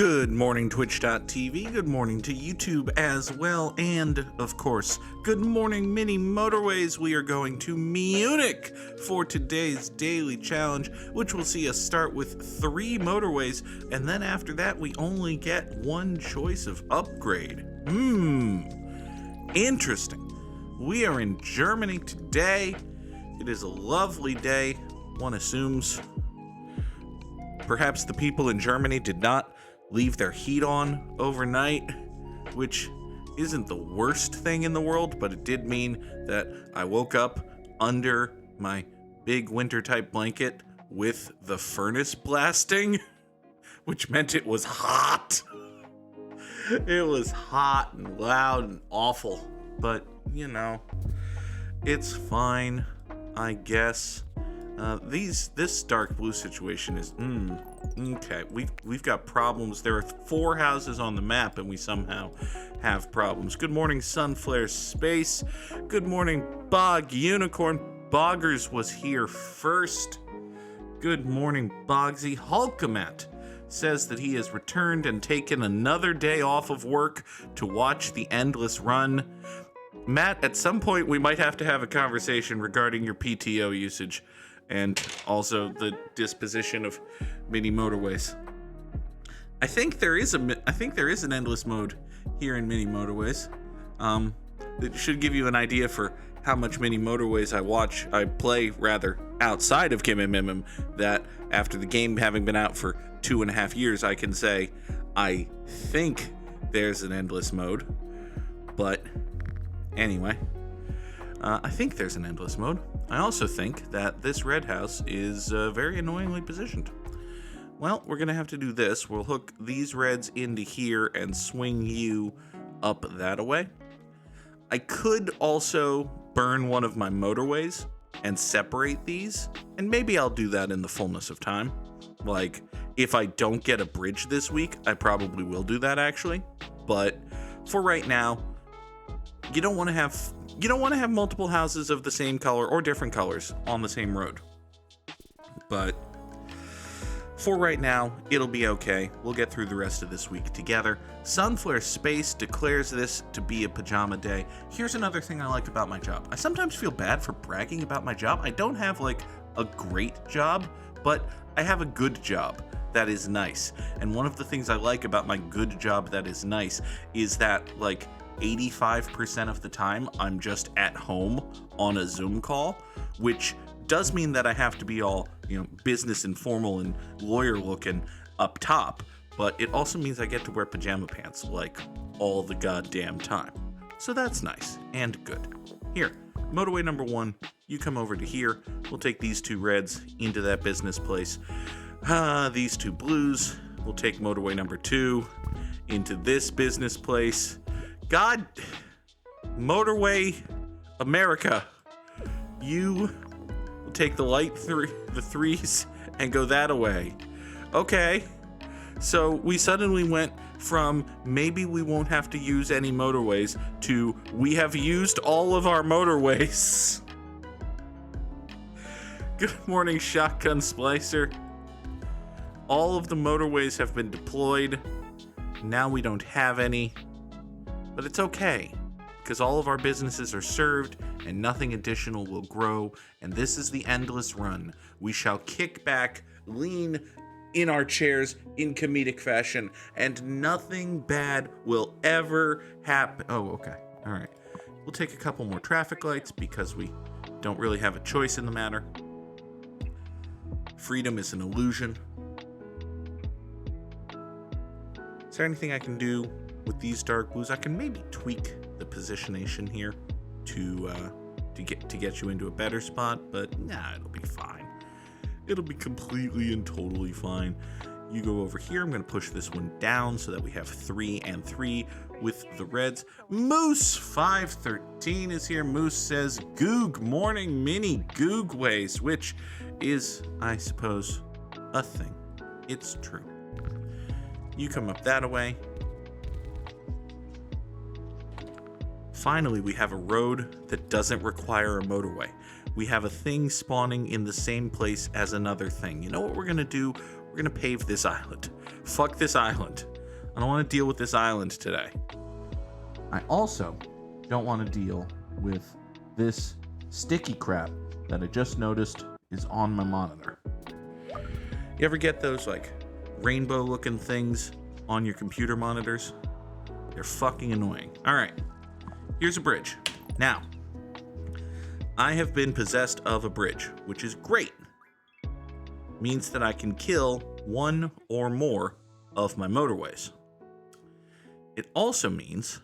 Good morning, Twitch.tv. Good morning to YouTube as well. And, of course, good morning, Mini Motorways. We are going to Munich for today's daily challenge, which will see us start with 3 motorways. And then after that, we only get one choice of upgrade. Interesting. We are in Germany today. It is a lovely day, one assumes. Perhaps the people in Germany did not leave their heat on overnight, which isn't the worst thing in the world, but it did mean that I woke up under my big winter type blanket with the furnace blasting, which meant it was hot. It was hot and loud and awful, but you know, it's fine, I guess. This dark blue situation is okay. We've got problems. There are 4 houses on the map, and we somehow have problems. Good morning, Sunflare Space. Good morning, Bog Unicorn. Boggers was here first. Good morning, Bogsy. Hulkamat says that he has returned and taken another day off of work to watch the endless run. Matt, at some point we might have to have a conversation regarding your PTO usage and also the disposition of Mini Motorways. I think there is an endless mode here in Mini Motorways. It should give you an idea for how much Mini Motorways I play outside of Kim and Mimim, that after the game having been out for 2.5 years, I can say I think there's an endless mode. But anyway, I think there's an endless mode. I also think that this red house is very annoyingly positioned. Well, we're going to have to do this. We'll hook these reds into here and swing you up that way. I could also burn one of my motorways and separate these, and maybe I'll do that in the fullness of time. Like, if I don't get a bridge this week, I probably will do that actually. But for right now, you don't want to have multiple houses of the same color or different colors on the same road. But for right now, it'll be okay. We'll get through the rest of this week together. Sunflare Space declares this to be a pajama day. Here's another thing I like about my job. I sometimes feel bad for bragging about my job. I don't have like a great job, but I have a good job that is nice. And one of the things I like about my good job that is nice is that like 85% of the time I'm just at home on a Zoom call, which does mean that I have to be all, business and formal and lawyer looking up top, but it also means I get to wear pajama pants like all the goddamn time. So that's nice and good. Here, motorway number 1, you come over to here. We'll take these 2 reds into that business place. These 2 blues, we'll take motorway number 2 into this business place. God, Motorway America, you will take the light the 3s and go that away. Okay, so we suddenly went from maybe we won't have to use any motorways to we have used all of our motorways. Good morning, Shotgun Splicer. All of the motorways have been deployed. Now we don't have any. But it's okay, because all of our businesses are served and nothing additional will grow, and this is the endless run. We shall kick back, lean in our chairs in comedic fashion, and nothing bad will ever happen. Oh, okay. All right. We'll take a couple more traffic lights because we don't really have a choice in the matter. Freedom is an illusion. Is there anything I can do with these dark blues? I can maybe tweak the positionation here to get you into a better spot, but nah, it'll be fine. It'll be completely and totally fine. You go over here. I'm going to push this one down so that we have 3 and 3 with the reds. Moose 513 is here. Moose says, Goog morning Mini Googways, which is, I suppose, a thing. It's true. You come up that way. Finally, we have a road that doesn't require a motorway. We have a thing spawning in the same place as another thing. You know what we're going to do? We're going to pave this island. Fuck this island. I don't want to deal with this island today. I also don't want to deal with this sticky crap that I just noticed is on my monitor. You ever get those like rainbow looking things on your computer monitors? They're fucking annoying. All right, here's a bridge. Now, I have been possessed of a bridge, which is great. Means that I can kill one or more of my motorways. It also means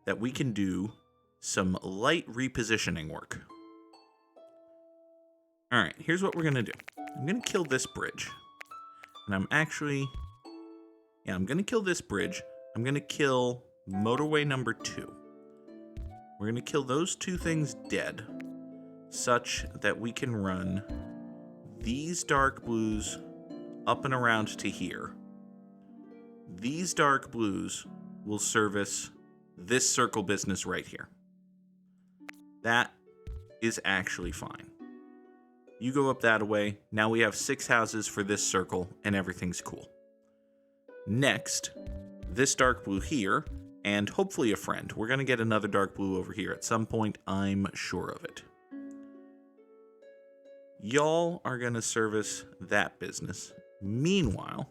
that we can do some light repositioning work. All right, here's what we're going to do. I'm going to kill this bridge. And I'm going to kill this bridge. I'm going to kill motorway number 2. We're going to kill those two things dead, such that we can run these dark blues up and around to here. These dark blues will service this circle business right here. That is actually fine. You go up that way. Now we have 6 houses for this circle, and everything's cool. Next, this dark blue here, and hopefully a friend. We're going to get another dark blue over here at some point. I'm sure of it. Y'all are going to service that business. Meanwhile,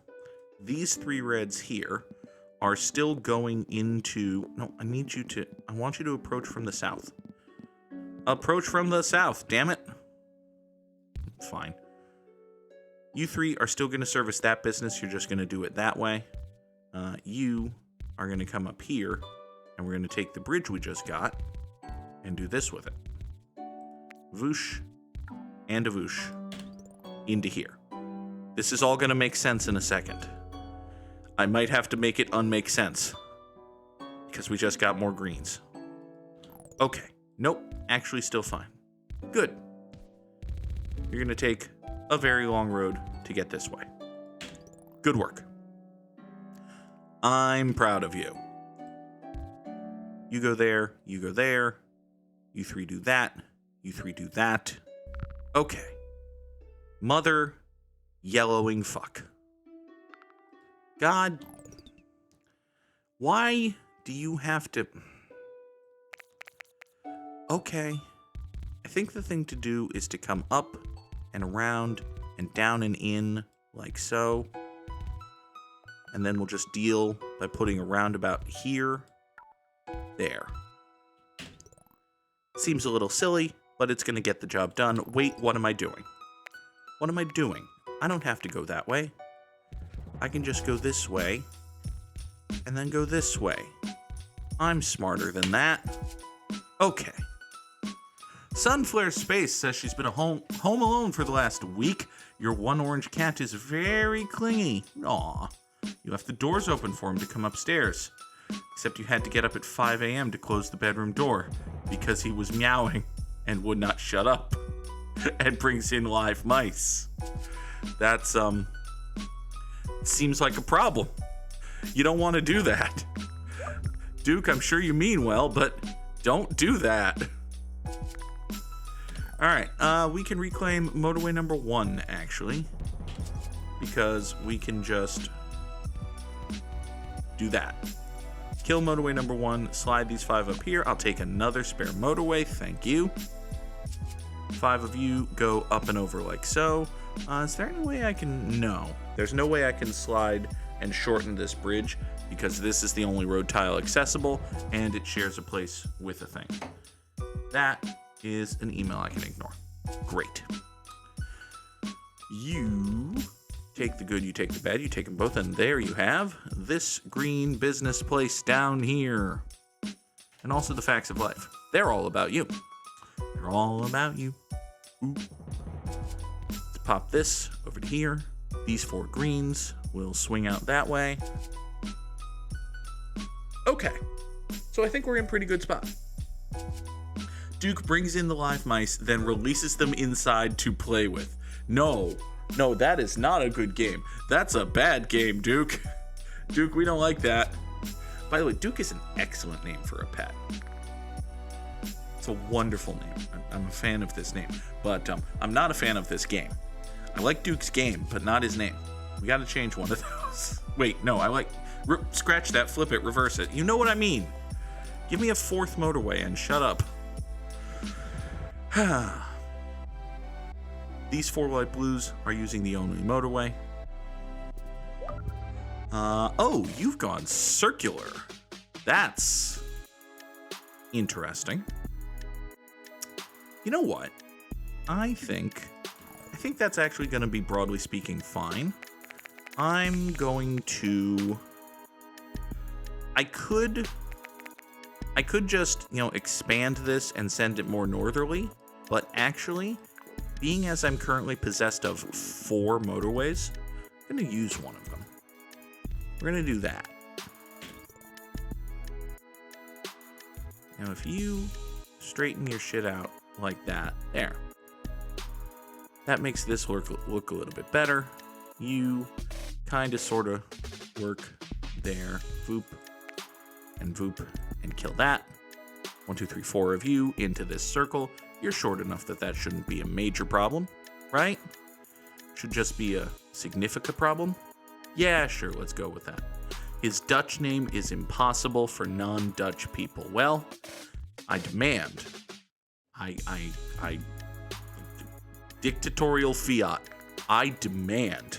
these 3 reds here are still going into... No, I want you to approach from the south. Approach from the south, damn it. Fine. You 3 are still going to service that business. You're just going to do it that way. You are going to come up here, and we're going to take the bridge we just got and do this with it. Voosh and a voosh into here. This is all going to make sense in a second. I might have to make it unmake sense because we just got more greens. Okay. Nope. Actually still fine. Good. You're going to take a very long road to get this way. Good work. I'm proud of you. You go there, you go there. You 3 do that. You 3 do that. Okay. Mother yellowing fuck. God, why do you have to... Okay. I think the thing to do is to come up and around and down and in like so. And then we'll just deal by putting a roundabout here. There. Seems a little silly, but it's going to get the job done. Wait, what am I doing? What am I doing? I don't have to go that way. I can just go this way and then go this way. I'm smarter than that. Okay. Sunflare Space says she's been home alone for the last week. Your one orange cat is very clingy. Aw. You left the doors open for him to come upstairs. Except you had to get up at 5 a.m. to close the bedroom door because he was meowing and would not shut up and brings in live mice. That's, seems like a problem. You don't want to do that. Duke, I'm sure you mean well, but don't do that. All right, we can reclaim motorway number 1, actually, because we can just do that. Kill motorway number 1, slide these 5 up here. I'll take another spare motorway, thank you. 5 of you go up and over like so. Is there any way I can... No. There's no way I can slide and shorten this bridge because this is the only road tile accessible and it shares a place with a thing. That is an email I can ignore. Great. You take the good, you take the bad, you take them both, and there you have this green business place down here. And also the facts of life. They're all about you. They're all about you. Ooh. Let's pop this over to here. These 4 greens will swing out that way. Okay. So I think we're in a pretty good spot. Duke brings in the live mice, then releases them inside to play with. No, that is not a good game. That's a bad game, Duke. Duke, we don't like that. By the way, Duke is an excellent name for a pet. It's a wonderful name. I'm a fan of this name, but I'm not a fan of this game. I like Duke's game, but not his name. We got to change one of those. Wait, no, I Scratch that, flip it, reverse it. You know what I mean. Give me a fourth motorway and shut up. These 4 light blues are using the only motorway. Oh, you've gone circular. That's interesting. You know what? I think that's actually going to be, broadly speaking, fine. I'm going to... I could just, expand this and send it more northerly, but actually, being as I'm currently possessed of 4 motorways, I'm going to use one of them. We're going to do that. Now, if you straighten your shit out like that, there. That makes this look a little bit better. You kind of, sort of work there. Voop. And voop. And kill that. 1, 2, 3, 4 of you into this circle. You're short enough that shouldn't be a major problem, right? Should just be a significant problem. Yeah, sure, let's go with that. His Dutch name is impossible for non-Dutch people. Well, I demand. I dictatorial fiat. I demand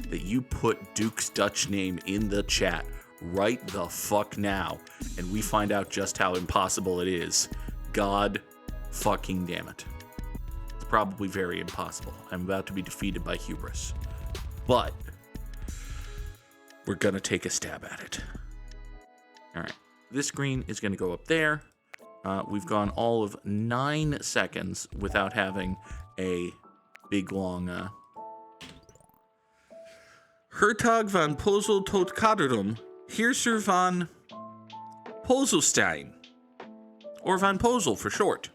that you put Duke's Dutch name in the chat right the fuck now, and we find out just how impossible it is. God fucking damn it. It's probably very impossible. I'm about to be defeated by hubris. But we're gonna take a stab at it. Alright. This green is gonna go up there. We've gone all of 9 seconds without having a big long Hertog van Pozel tot Kaderdum, Heerser van Pozelstein, or Van Pozel for short.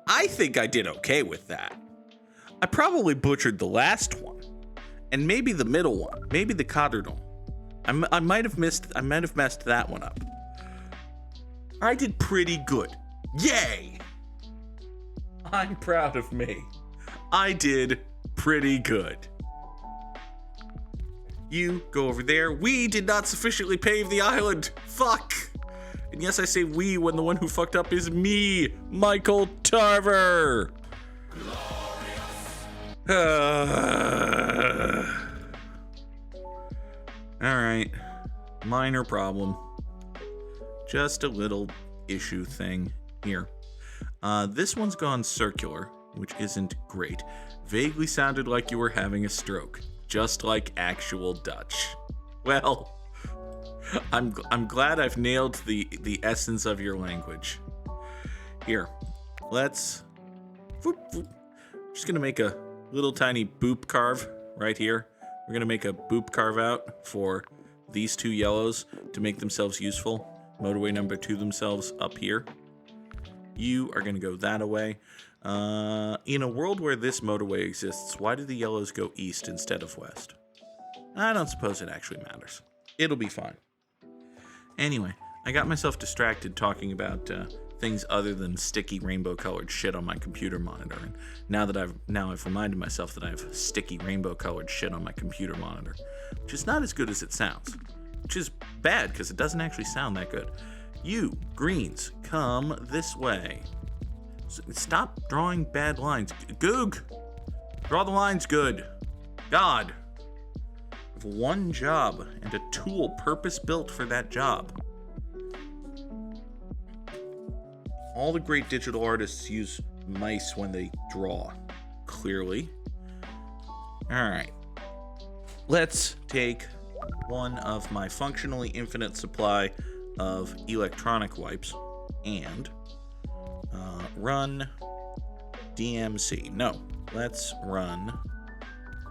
I think I did okay with that. I probably butchered the last one, and maybe the middle one, maybe the Kaderdum. I might have messed that one up. I did pretty good. Yay! I'm proud of me. I did pretty good. You go over there. We did not sufficiently pave the island. Fuck. And yes, I say we when the one who fucked up is me, Michael Tarver. Alright. Minor problem. Just a little issue thing here. This one's gone circular, which isn't great. Vaguely sounded like you were having a stroke, just like actual Dutch. Well, I'm glad I've nailed the essence of your language. Here, let's... Whoop, whoop. Just gonna make a little tiny boop carve right here. We're gonna make a boop carve out for these 2 yellows to make themselves useful. Motorway number 2 themselves up here. You are going to go that away. In a world where this motorway exists, why do the yellows go east instead of west? I don't suppose it actually matters. It'll be fine. Anyway, I got myself distracted talking about things other than sticky rainbow-colored shit on my computer monitor. And now I've reminded myself that I have sticky rainbow-colored shit on my computer monitor, which is not as good as it sounds. Which is bad, because it doesn't actually sound that good. You, greens, come this way. Stop drawing bad lines. Goog! Draw the lines good. God. I have one job, and a tool purpose-built for that job. All the great digital artists use mice when they draw. Clearly. Alright. Let's take one of my functionally infinite supply of electronic wipes and run DMC. No, let's run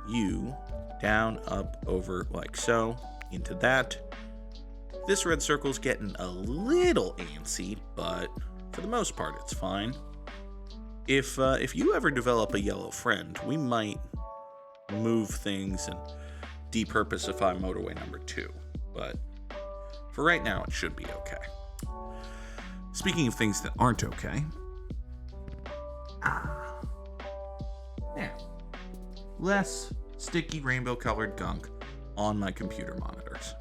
you down, up, over, like so, into that. This red circle's getting a little antsy, but for the most part, it's fine. If you ever develop a yellow friend, we might move things and depurposify motorway number 2, but for right now, it should be okay. Speaking of things that aren't okay, there. Less sticky rainbow-colored gunk on my computer monitors.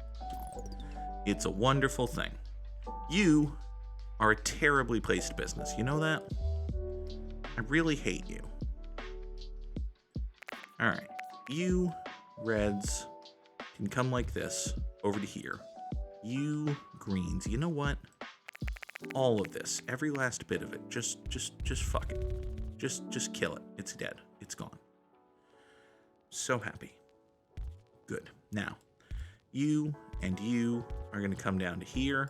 It's a wonderful thing. You are a terribly placed business. You know that? I really hate you. All right. You Reds can come like this over to here. You Greens, you know what? All of this, every last bit of it, just fuck it. Just kill it. It's dead. It's gone. So happy. Good. Now, you and you are going to come down to here.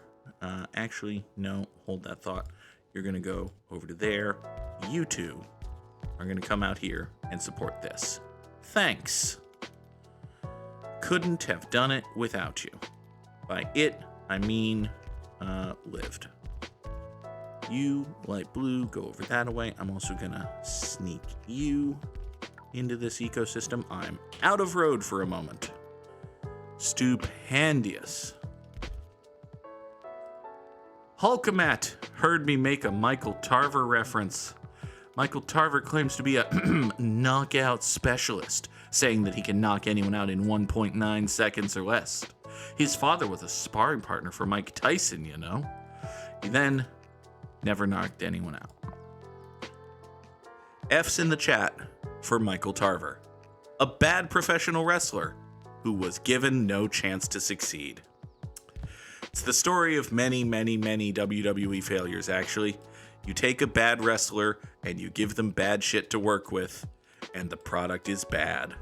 Actually, no, hold that thought. You're going to go over to there. You two are going to come out here and support this. Thanks. Couldn't have done it without you. By it, I mean lived. You, light blue, go over that way. I'm also going to sneak you into this ecosystem. I'm out of road for a moment. Stupendious. Hulkamat heard me make a Michael Tarver reference. Michael Tarver claims to be a knockout specialist, saying that he can knock anyone out in 1.9 seconds or less. His father was a sparring partner for Mike Tyson, you know. He then never knocked anyone out. F's in the chat for Michael Tarver, a bad professional wrestler who was given no chance to succeed. It's the story of many, many, many WWE failures, actually. You take a bad wrestler and you give them bad shit to work with, and the product is bad.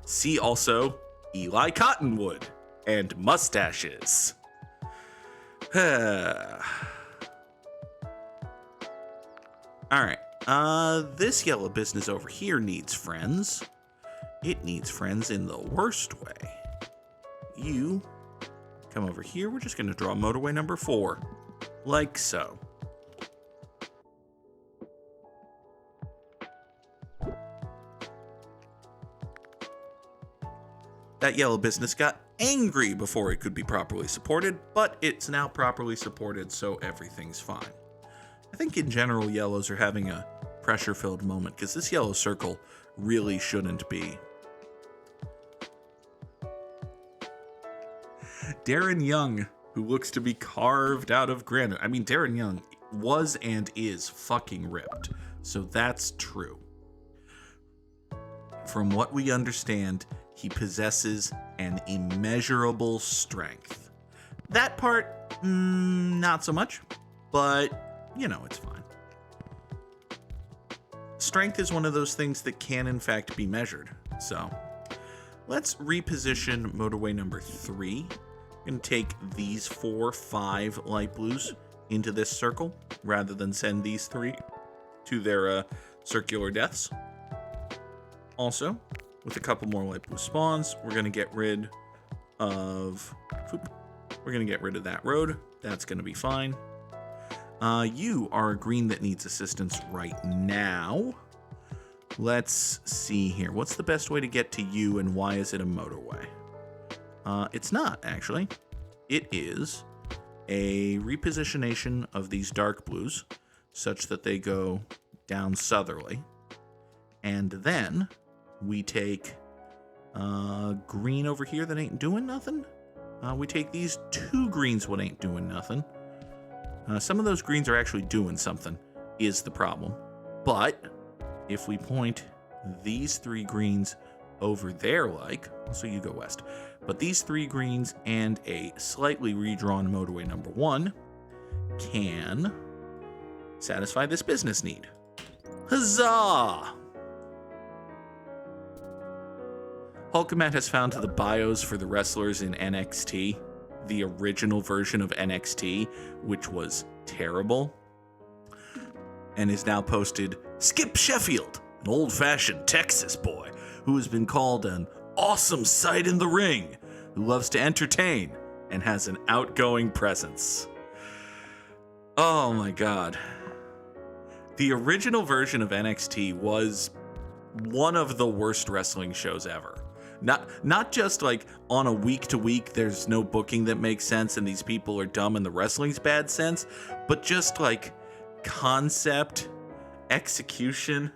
See also Eli Cottonwood and mustaches. Alright, this yellow business over here needs friends. It needs friends in the worst way. You come over here. We're just going to draw motorway number 4. Like so. That yellow business got angry before it could be properly supported, but it's now properly supported, so everything's fine. I think in general, yellows are having a pressure-filled moment, because this yellow circle really shouldn't be. Darren Young, who looks to be carved out of granite. I mean, Darren Young was and is fucking ripped, so that's true. From what we understand, he possesses an immeasurable strength. That part, not so much, but, you know, it's fine. Strength is one of those things that can, in fact, be measured. So, let's reposition motorway number 3. I'm going to take these 5 light blues into this circle, rather than send these 3 to their circular deaths. Also, with a couple more light blue spawns, we're going to get rid of... We're going to get rid of that road. That's going to be fine. You are a green that needs assistance right now. Let's see here. What's the best way to get to you, and why is it a motorway? It's not, actually. It is a repositionation of these dark blues such that they go down southerly. And then we take green over here that ain't doing nothing. We take these 2 greens what ain't doing nothing. Some of those greens are actually doing something, is the problem. But if we point these 3 greens over there, like, so you go west, but these 3 greens and a slightly redrawn motorway number 1 can satisfy this business need. Huzzah! Hulkamat has found the bios for the wrestlers in NXT, the original version of NXT, which was terrible, and is now posted Skip Sheffield, an old-fashioned Texas boy who has been called an awesome sight in the ring, who loves to entertain and has an outgoing presence. Oh my god. The original version of NXT was one of the worst wrestling shows ever. Not just like on a week to week, there's no booking that makes sense and these people are dumb in the wrestling's bad sense, but just like concept, execution.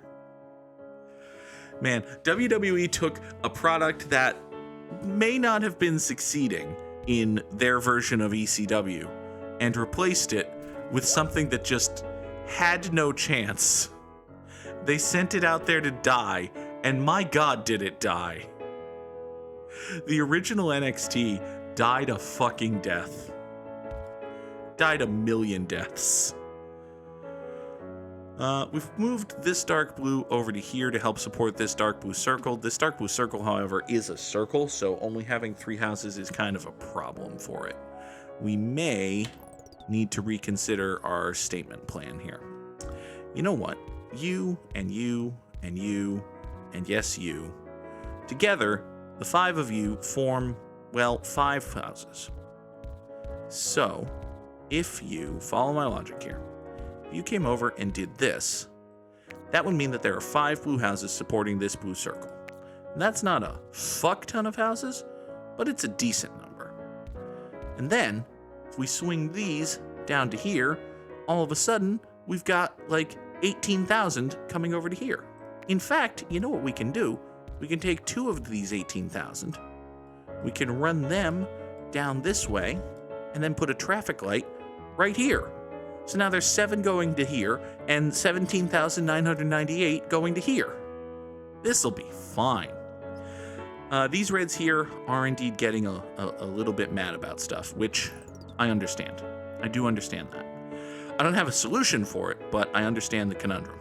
Man, WWE took a product that may not have been succeeding in their version of ECW and replaced it with something that just had no chance. They sent it out there to die, and my God, did it die. The original NXT died a fucking death. Died a million deaths. We've moved this dark blue over to here to help support this dark blue circle. This dark blue circle, however, is a circle, so only having 3 houses is kind of a problem for it. We may need to reconsider our statement plan here. You know what? You and you and you and yes, you. Together, the 5 of you form, well, 5 houses. So, if you follow my logic here, you came over and did this, that would mean that there are 5 blue houses supporting this blue circle. And that's not a fuck ton of houses, but it's a decent number. And then, if we swing these down to here, all of a sudden, we've got like 18,000 coming over to here. In fact, you know what we can do? We can take 2 of these 18,000, we can run them down this way, and then put a traffic light right here. So now there's 7 going to here, and 17,998 going to here. This'll be fine. These reds here are indeed getting a little bit mad about stuff, which I understand. I do understand that. I don't have a solution for it, but I understand the conundrum.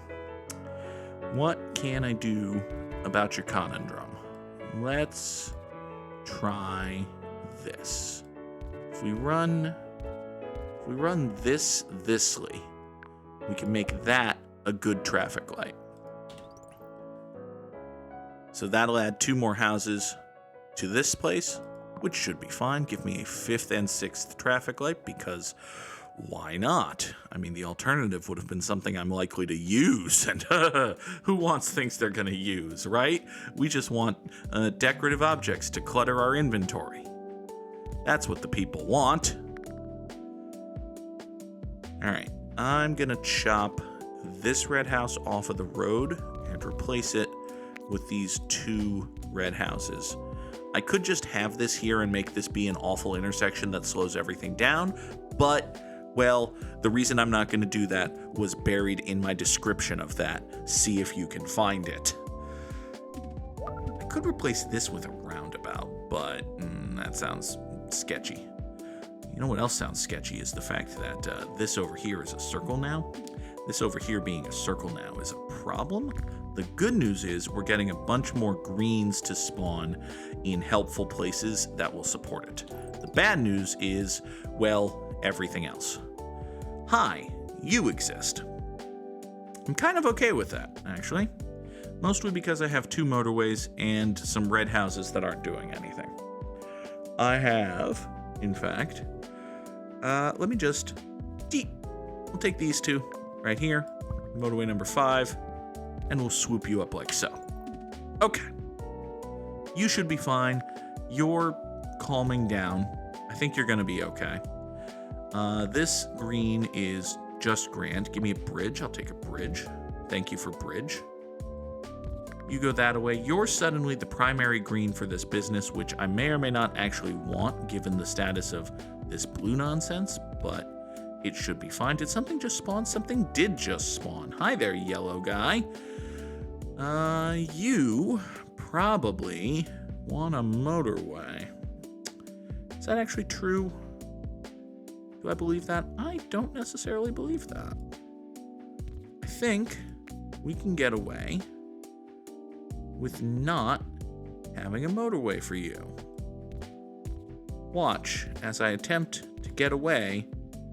What can I do about your conundrum? Let's try this. If we run thisly, we can make that a good traffic light. So that'll add 2 more houses to this place, which should be fine. Give me a 5th and 6th traffic light, because why not? I mean, the alternative would have been something I'm likely to use, and who wants things they're going to use, right? We just want decorative objects to clutter our inventory. That's what the people want. Alright, I'm going to chop this red house off of the road and replace it with these 2 red houses. I could just have this here and make this be an awful intersection that slows everything down, but, well, the reason I'm not going to do that was buried in my description of that. See if you can find it. I could replace this with a roundabout, but that sounds sketchy. You know what else sounds sketchy is the fact that this over here is a circle now. This over here being a circle now is a problem. The good news is we're getting a bunch more greens to spawn in helpful places that will support it. The bad news is, well, everything else. Hi, you exist. I'm kind of okay with that, actually. Mostly because I have 2 motorways and some red houses that aren't doing anything. I have, in fact, let me just, we'll take these 2 right here, motorway number 5, and we'll swoop you up like so. Okay. You should be fine. You're calming down. I think you're going to be okay. This green is just grand. Give me a bridge. I'll take a bridge. Thank you for bridge. You go that away. You're suddenly the primary green for this business, which I may or may not actually want given the status of this blue nonsense, but it should be fine. Did something just spawn? Something did just spawn. Hi there, yellow guy. You probably want a motorway. Is that actually true? Do I believe that? I don't necessarily believe that. I think we can get away with not having a motorway for you. Watch as I attempt to get away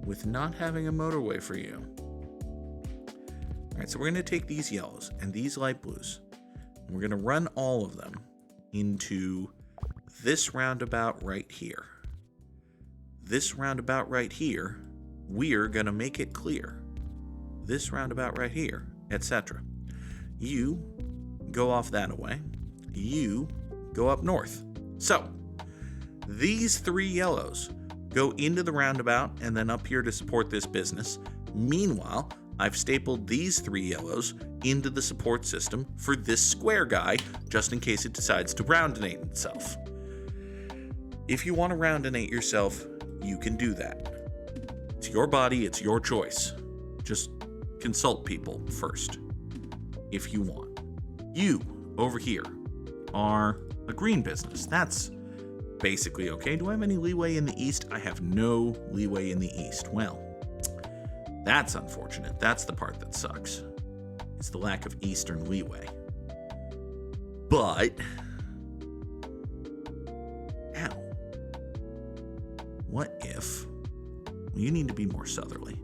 with not having a motorway for you. All right, so we're going to take these yellows and these light blues, and we're going to run all of them into this roundabout right here. This roundabout right here, we're going to make it clear. This roundabout right here, etc. You go off that away. You go up north. So, these 3 yellows go into the roundabout and then up here to support this business. Meanwhile, I've stapled these 3 yellows into the support system for this square guy, just in case it decides to roundinate itself. If you want to roundinate yourself, you can do that. It's your body, it's your choice. Just consult people first, if you want. You, over here, are a green business. That's basically okay. Do I have any leeway in the East? I have no leeway in the East. Well, that's unfortunate. That's the part that sucks. It's the lack of Eastern leeway. But, ow. What if, well, you need to be more southerly.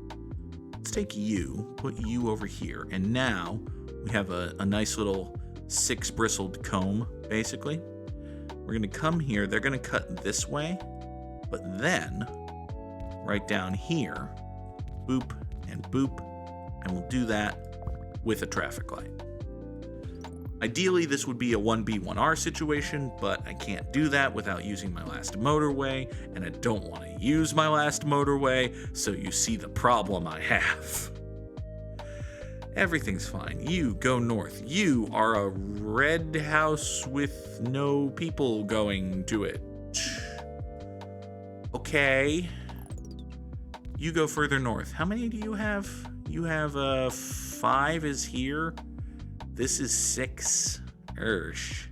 Let's take you, put you over here, and now we have a nice little 6-bristled comb, basically. We're going to come here. They're going to cut this way, but then right down here, boop and boop, and we'll do that with a traffic light. Ideally, this would be a 1B1R situation, but I can't do that without using my last motorway, and I don't want to use my last motorway, so you see the problem I have. Everything's fine. You go north. You are a red house with no people going to it. Okay. You go further north. How many do you have? You have 5 is here. This is 6. Ersh.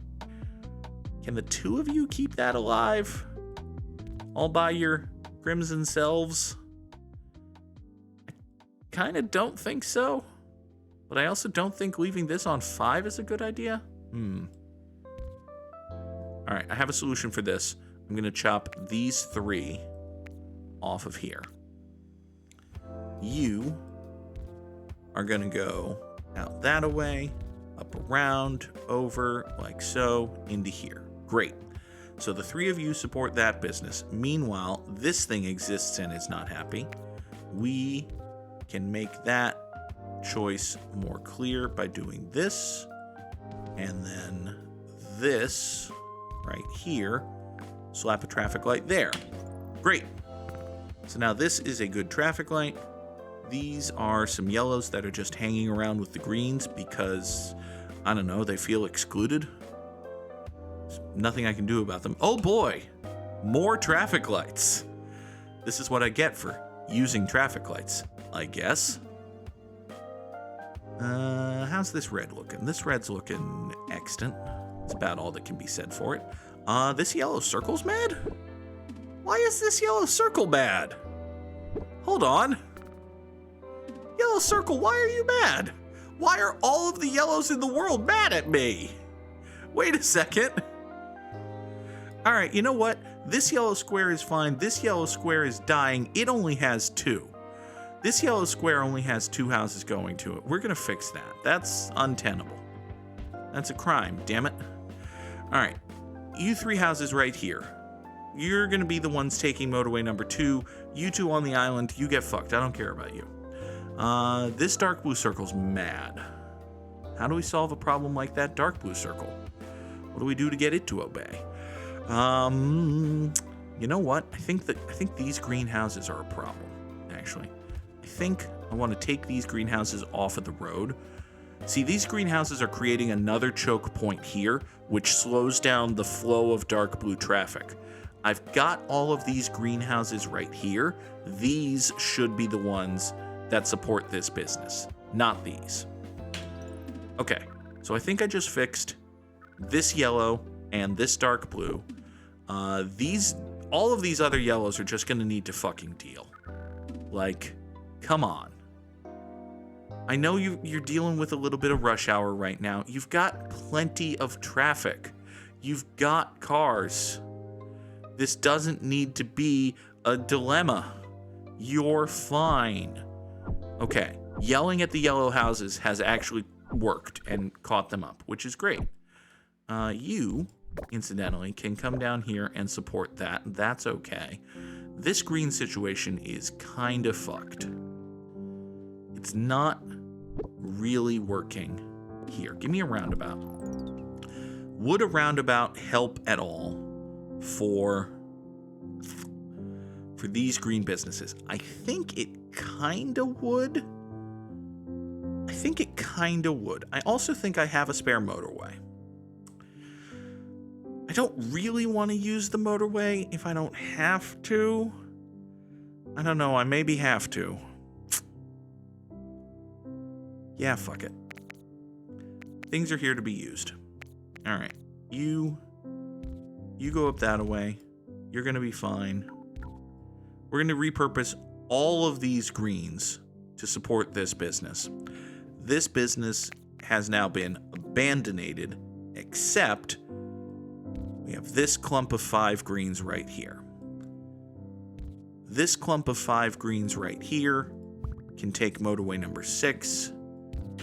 Can the 2 of you keep that alive? All by your crimson selves? I kind of don't think so. But I also don't think leaving this on 5 is a good idea. Alright, I have a solution for this. I'm going to chop these 3 off of here. You are going to go out that away, up around, over, like so, into here. Great. So the 3 of you support that business. Meanwhile, this thing exists and is not happy. We can make that choice more clear by doing this, and then this right here. Slap a traffic light there. Great. So now this is a good traffic light. These are some yellows that are just hanging around with the greens because, I don't know, they feel excluded. There's nothing I can do about them. Oh boy, more traffic lights. This is what I get for using traffic lights, I guess. How's this red looking? This red's looking extant. That's about all that can be said for it. This yellow circle's mad? Why is this yellow circle mad? Hold on. Yellow circle, why are you mad? Why are all of the yellows in the world mad at me? Wait a second. All right, you know what? This yellow square is fine. This yellow square is dying. It only has 2. This yellow square only has 2 houses going to it. We're going to fix that. That's untenable. That's a crime, damn it. All right, you 3 houses right here. You're going to be the ones taking motorway number 2. You 2 on the island, you get fucked. I don't care about you. This dark blue circle's mad. How do we solve a problem like that dark blue circle? What do we do to get it to obey? You know what? I think these greenhouses are a problem, actually. I think I want to take these greenhouses off of the road. See, these greenhouses are creating another choke point here, which slows down the flow of dark blue traffic. I've got all of these greenhouses right here. These should be the ones that support this business, not these. Okay, so I think I just fixed this yellow and this dark blue. All of these other yellows are just gonna need to fucking deal. Like, come on. I know you're dealing with a little bit of rush hour right now. You've got plenty of traffic. You've got cars. This doesn't need to be a dilemma. You're fine. Okay, yelling at the yellow houses has actually worked and caught them up, which is great. You, incidentally, can come down here and support that. That's okay. This green situation is kind of fucked. It's not really working here. Give me a roundabout. Would a roundabout help at all for these green businesses? I think it kind of would. I also think I have a spare motorway. I don't really want to use the motorway if I don't have to. I don't know, I maybe have to. Yeah, fuck it. Things are here to be used. Alright, you go up that way. You're gonna be fine. We're gonna repurpose all of these greens to support this business. This business has now been abandoned, except we have this clump of 5 greens right here. This clump of 5 greens right here can take motorway number 6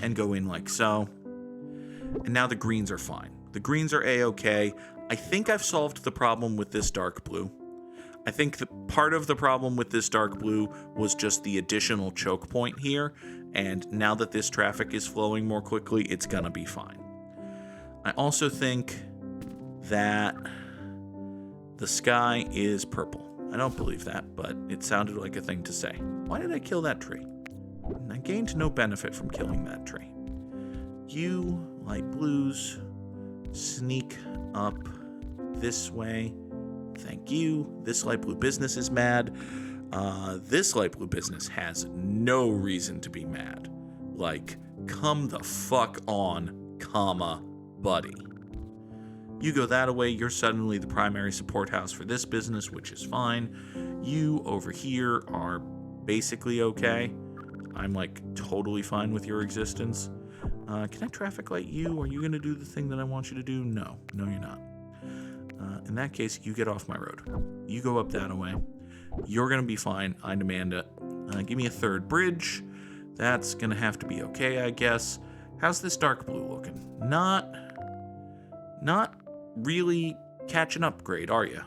and go in like so. And now the greens are fine. The greens are a-okay. I think I've solved the problem with this dark blue. I think that part of the problem with this dark blue was just the additional choke point here, and now that this traffic is flowing more quickly, it's gonna be fine. I also think that the sky is purple. I don't believe that, but it sounded like a thing to say. Why did I kill that tree? I gained no benefit from killing that tree. You, light blues, sneak up this way. Thank you. This light blue business is mad. This light blue business has no reason to be mad. Like, come the fuck on, comma, buddy. You go that away, you're suddenly the primary support house for this business, which is fine. You over here are basically okay. I'm like totally fine with your existence. Can I traffic light you? Are you going to do the thing that I want you to do? No, you're not. In that case, you get off my road. You go up that way. You're going to be fine. I demand it. Give me a third bridge. That's going to have to be okay, I guess. How's this dark blue looking? Not really catching up grade, are you?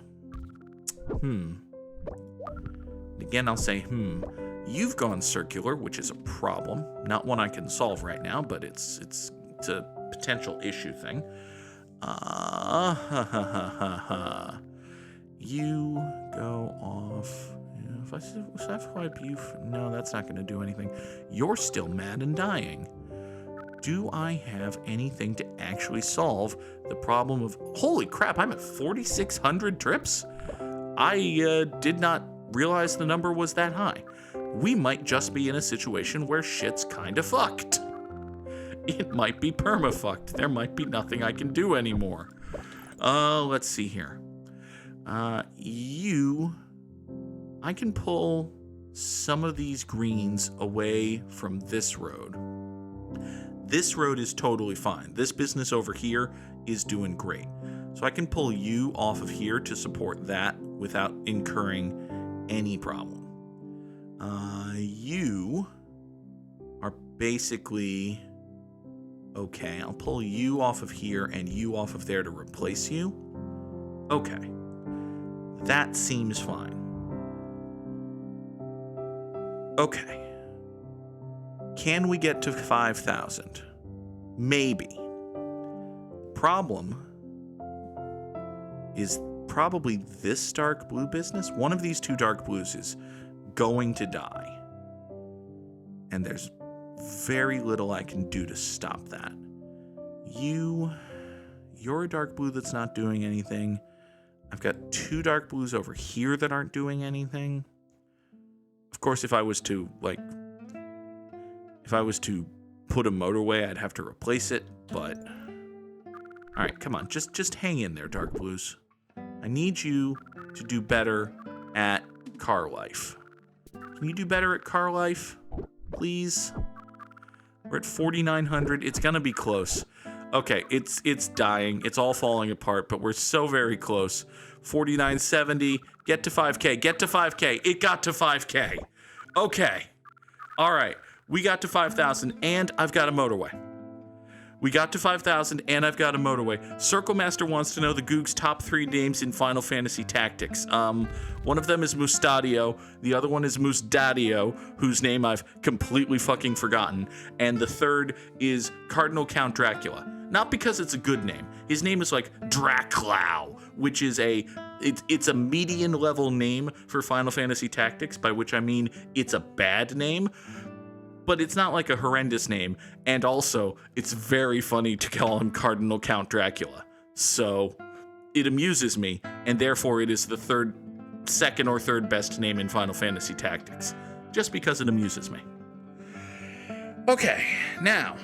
Again, I'll say, You've gone circular, which is a problem. Not one I can solve right now, but it's a potential issue thing. You go off. If I swipe you, no, that's not going to do anything. You're still mad and dying. Do I have anything to actually solve the problem of... Holy crap, I'm at 4,600 trips? I did not realize the number was that high. We might just be in a situation where shit's kinda fucked. It might be perma-fucked. There might be nothing I can do anymore. Let's see here. I can pull some of these greens away from this road. This road is totally fine. This business over here is doing great. So I can pull you off of here to support that without incurring any problem. You are basically okay. I'll pull you off of here and you off of there to replace you. Okay. That seems fine. Okay. Can we get to 5,000? Maybe. Problem is probably this dark blue business. One of these 2 dark blues is going to die. And there's very little I can do to stop that. You're a dark blue that's not doing anything. I've got 2 dark blues over here that aren't doing anything. Of course, if I was to put a motorway, I'd have to replace it, but... Alright, come on, just hang in there, dark blues. I need you to do better at car life. Can you do better at car life? Please? We're at 4,900. It's gonna be close. Okay, it's dying. It's all falling apart, but we're so very close. 4,970. Get to 5K. Get to 5K. It got to 5K. Okay. All right. We got to 5,000, and I've got a motorway. We got to 5,000, and I've got a motorway. Circle Master wants to know the Goog's top 3 names in Final Fantasy Tactics. One of them is Mustadio, the other one is Musdadio, whose name I've completely fucking forgotten, and the third is Cardinal Count Dracula. Not because it's a good name. His name is like Draclau, which is it's a median level name for Final Fantasy Tactics, by which I mean it's a bad name. But it's not like a horrendous name, and also, it's very funny to call him Cardinal Count Dracula. So, it amuses me, and therefore it is the second or third best name in Final Fantasy Tactics, just because it amuses me. Okay, now,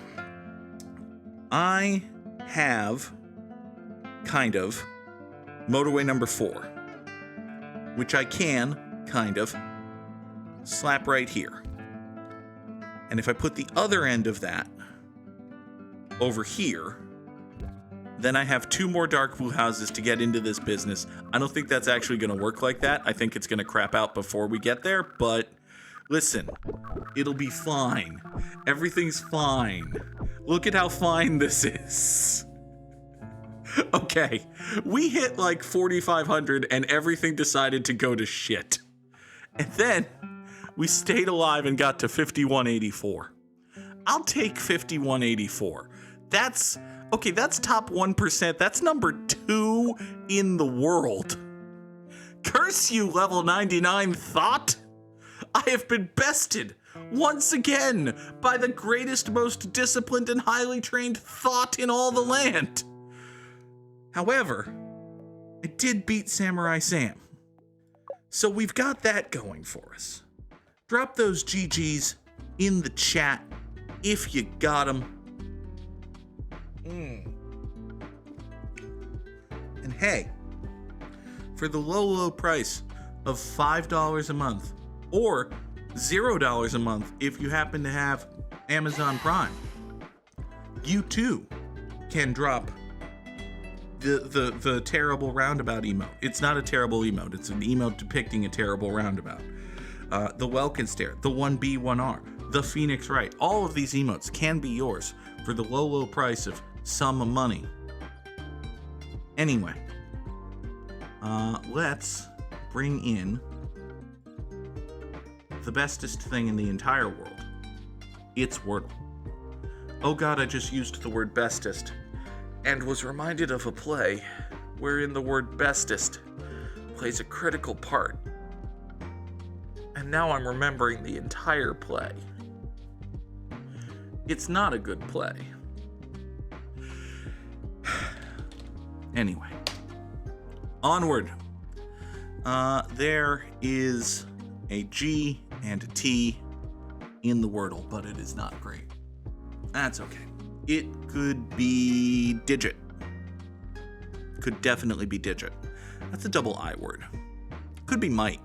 I have, kind of, motorway number 4, which I can, kind of, slap right here. And if I put the other end of that over here, then I have 2 more dark blue houses to get into this business. I don't think that's actually going to work like that. I think it's going to crap out before we get there, but listen, it'll be fine. Everything's fine. Look at how fine this is. Okay, we hit like 4,500 and everything decided to go to shit. And then we stayed alive and got to 5,184. I'll take 5,184. That's top 1%. That's number 2 in the world. Curse you, level 99 thought. I have been bested once again by the greatest, most disciplined, and highly trained thought in all the land. However, I did beat Samurai Sam. So we've got that going for us. Drop those GGs in the chat if you got them. And hey, for the low price of $5 a month or $0 a month if you happen to have Amazon Prime, you too can drop the terrible roundabout emote. It's not a terrible emote. It's an emote depicting a terrible roundabout. The Welkin Stare, the 1B, 1R, the Phoenix Wright. All of these emotes can be yours for the low price of some money. Anyway, let's bring in the bestest thing in the entire world. It's Wordle. Oh god, I just used the word bestest and was reminded of a play wherein the word bestest plays a critical part. And now I'm remembering the entire play. It's not a good play. Anyway, onward. There is a G and a T in the Wordle, but it is not great. That's okay. It could be digit. Could definitely be digit. That's a double I word. Could be might.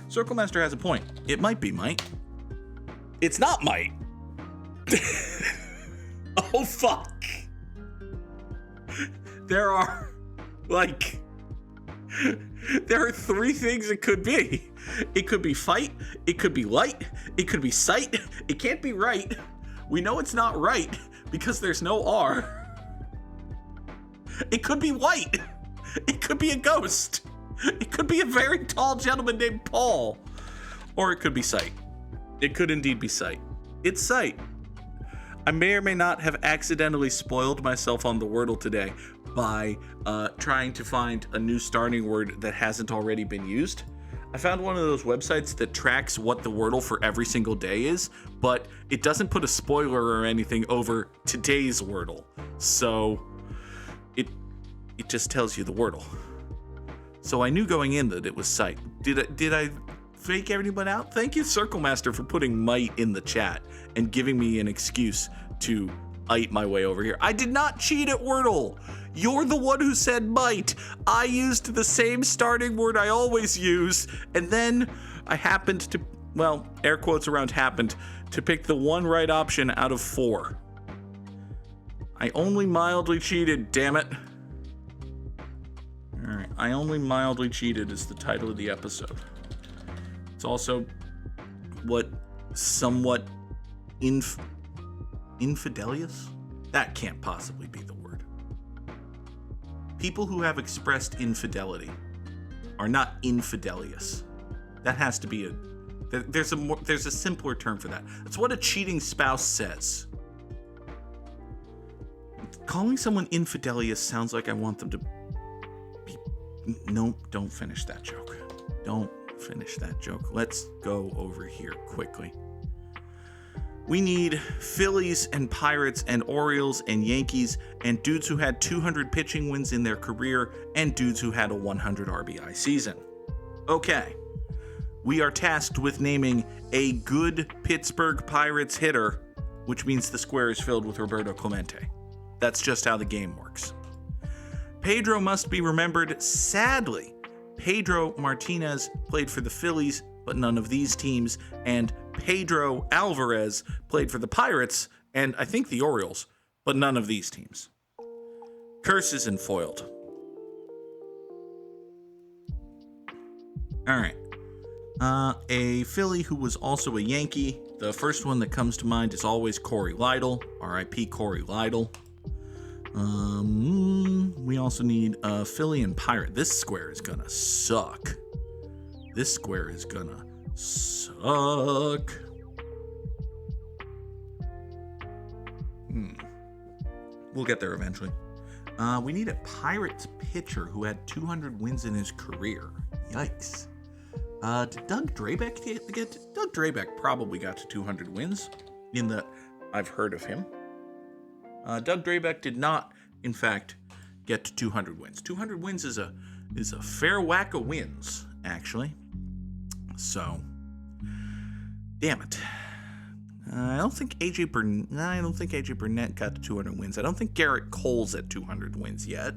Circle Master has a point. It might be might. It's not might. Oh, fuck. There are 3 things it could be. It could be fight, it could be light, it could be sight, it can't be right. We know it's not right because there's no R. It could be white. It could be a ghost. It could be a very tall gentleman named Paul. Or it could be sight. It could indeed be sight. It's sight. I may or may not have accidentally spoiled myself on the Wordle today by trying to find a new starting word that hasn't already been used. I found one of those websites that tracks what the Wordle for every single day is, but it doesn't put a spoiler or anything over today's Wordle. So it just tells you the Wordle. So I knew going in that it was sight. Did I fake everyone out? Thank you, Circle Master, for putting might in the chat and giving me an excuse to ite my way over here. I did not cheat at Wordle. You're the one who said might. I used the same starting word I always use, and then I happened to, well, air quotes around happened, to pick the one right option out of 4. I only mildly cheated, damn it. Alright, I only mildly cheated is the title of the episode. It's also what somewhat infidelious? That can't possibly be the word. People who have expressed infidelity are not infidelious. That has to be there's a simpler term for that. That's what a cheating spouse says. Calling someone infidelious sounds like I want them to be... Nope, don't finish that joke. Don't finish that joke. Let's go over here quickly. We need Phillies and Pirates and Orioles and Yankees and dudes who had 200 pitching wins in their career and dudes who had a 100 RBI season. Okay. We are tasked with naming a good Pittsburgh Pirates hitter, which means the square is filled with Roberto Clemente. That's just how the game works. Pedro must be remembered. Sadly, Pedro Martinez played for the Phillies, but none of these teams, and Pedro Alvarez played for the Pirates, and I think the Orioles, but none of these teams. Curses and foiled. All right. A Philly who was also a Yankee. The first one that comes to mind is always Corey Lidle. R.I.P. Corey Lidle. We also need a Philly and Pirate. This square is gonna suck. This square is gonna suck. We'll get there eventually. We need a Pirates pitcher who had 200 wins in his career. Yikes. Did Doug Drabek get Doug Drabek probably got to 200 wins, in that I've heard of him. Doug Drabek did not, in fact, get to 200 wins. 200 wins is a fair whack of wins, actually. So, damn it. I don't think AJ Burnett got to 200 wins. I don't think Garrett Cole's at 200 wins yet.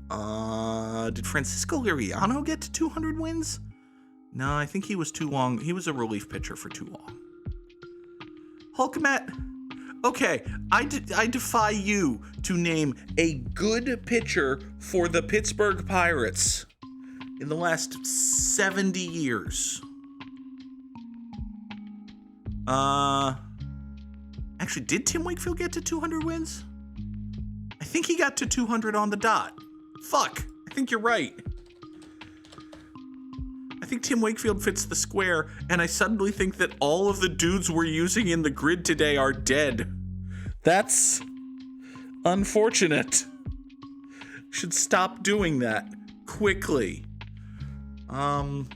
Did Francisco Liriano get to 200 wins? No, I think he was too long. He was a relief pitcher for too long. Hulkamet. Okay, I defy you to name a good pitcher for the Pittsburgh Pirates in the last 70 years. Actually, did Tim Wakefield get to 200 wins? I think he got to 200 on the dot. Fuck, I think you're right. I think Tim Wakefield fits the square, and I suddenly think that all of the dudes we're using in the grid today are dead. That's unfortunate. Should stop doing that quickly.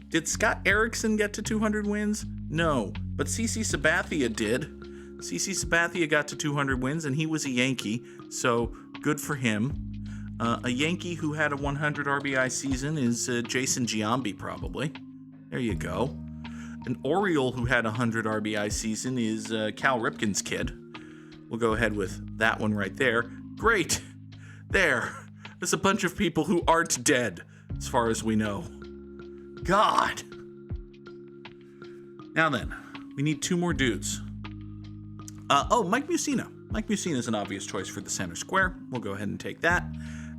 Did Scott Erickson get to 200 wins? No, but CC Sabathia did. CC Sabathia got to 200 wins, and he was a Yankee, so good for him. A Yankee who had a 100 RBI season is Jason Giambi, probably. There you go. An Oriole who had a 100 RBI season is Cal Ripken's kid. We'll go ahead with that one right there. Great. There's a bunch of people who aren't dead, as far as we know. God. Now then, we need two more dudes. Mike Mussina. Mike Mussina is an obvious choice for the center square. We'll go ahead and take that.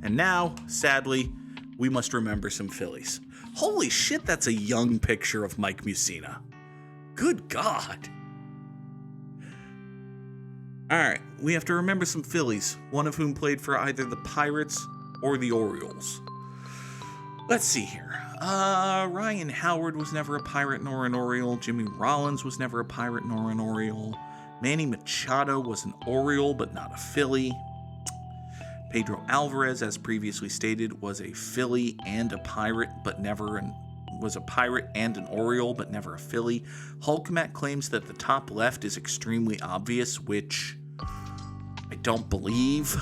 And now, sadly, we must remember some Phillies. Holy shit, that's a young picture of Mike Mussina. Good God. All right, we have to remember some Phillies, one of whom played for either the Pirates or the Orioles. Let's see here. Ryan Howard was never a Pirate nor an Oriole. Jimmy Rollins was never a Pirate nor an Oriole. Manny Machado was an Oriole, but not a Philly. Pedro Alvarez, as previously stated, was a Philly and a Pirate, but was a Pirate and an Oriole, but never a Philly. Hulkmat claims that the top left is extremely obvious, which I don't believe.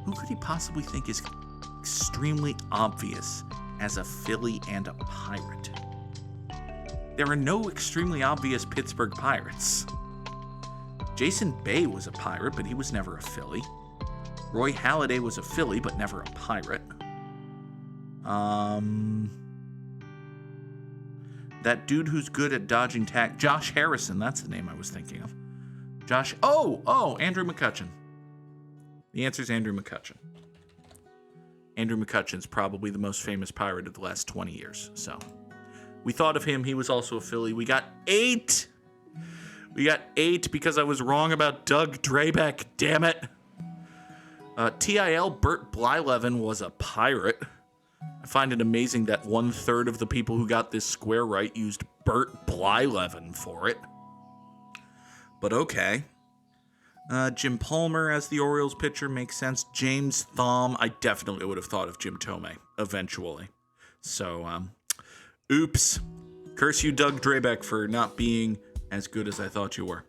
Who could he possibly think is extremely obvious as a Philly and a Pirate? There are no extremely obvious Pittsburgh Pirates. Jason Bay was a Pirate, but he was never a Philly. Roy Halladay was a Philly, but never a Pirate. That dude who's good at dodging Josh Harrison, that's the name I was thinking of. Andrew McCutchen. The answer is Andrew McCutchen. Andrew McCutchen's probably the most famous Pirate of the last 20 years, so. We thought of him, he was also a Philly. We got 8! We got 8 because I was wrong about Doug Drabek, damn it. TIL Bert Blyleven was a Pirate. I find it amazing that 1/3 of the people who got this square right used Bert Blyleven for it. But okay. Jim Palmer as the Orioles pitcher makes sense. James Thom, I definitely would have thought of Jim Thome eventually. So, oops. Curse you, Doug Drabek, for not being as good as I thought you were.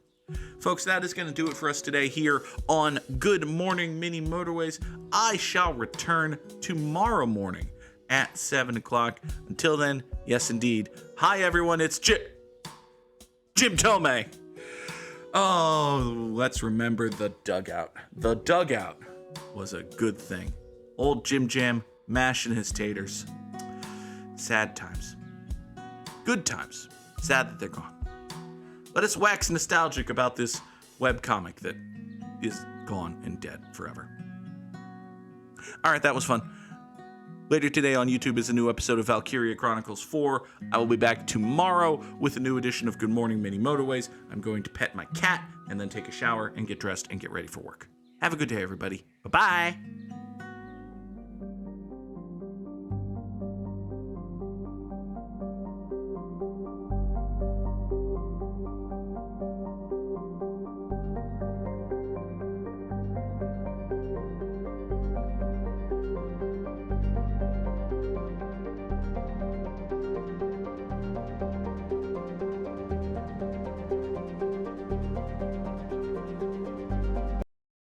Folks, that is going to do it for us today here on Good Morning Mini Motorways. I shall return tomorrow morning at 7 o'clock. Until then, yes indeed. Hi everyone, it's Jim Tomei. Oh, let's remember the dugout. The dugout was a good thing. Old Jim Jam mashing his taters. Sad times. Good times. Sad that they're gone. Let us wax nostalgic about this webcomic that is gone and dead forever. All right, that was fun. Later today on YouTube is a new episode of Valkyria Chronicles 4. I will be back tomorrow with a new edition of Good Morning Mini Motorways. I'm going to pet my cat and then take a shower and get dressed and get ready for work. Have a good day, everybody. Bye-bye.